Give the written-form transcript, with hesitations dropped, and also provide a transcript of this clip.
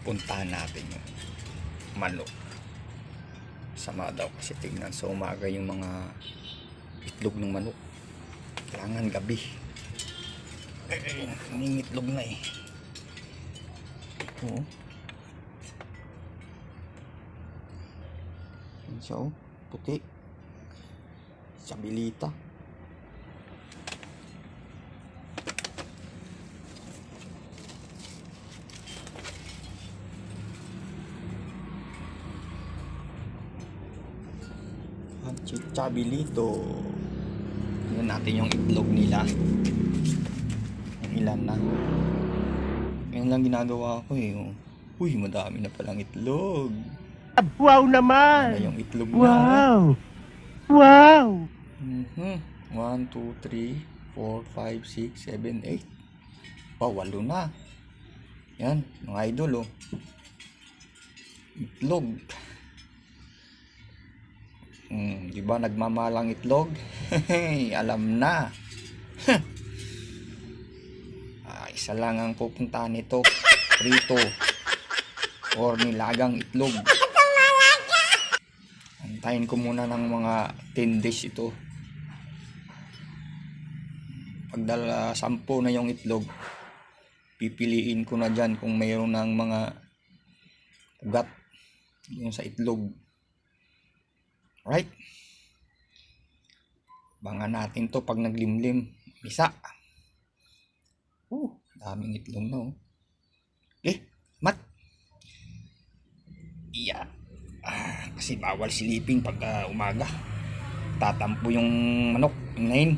puntahan natin yung manok. Sama daw kasi tignan sa umaga yung mga itlog ng manok. Kailangan gabi. Nangingitlog na eh. Oo. Yan siya oh. Puti. Sabilita. Chichabelito. Tingnan natin yung itlog nila. Yung ilan na. Yan lang ginagawa ko eh. Uy, madami na palang itlog. Wow naman! Yan na yung itlog na. Wow! Wow! 1, 2, 3, 4, 5, 6, 7, 8. Pa, 8 na. Yan, mga idol oh. Itlog. Di ba nagmamalang itlog? Alam na. Isa lang ang pupuntahan nito. Prito. Or nilagang itlog. Antayin ko muna ng mga 10 days ito. Pagdala 10 na yung itlog, pipiliin ko na dyan kung mayroon ng mga ugat yung sa itlog. Right? Bangan natin to pag naglimlim. Misa. Daming itlog na oh. Mat. Iya. Kasi bawal silipin pag umaga. Tatampo yung manok. Ngayon.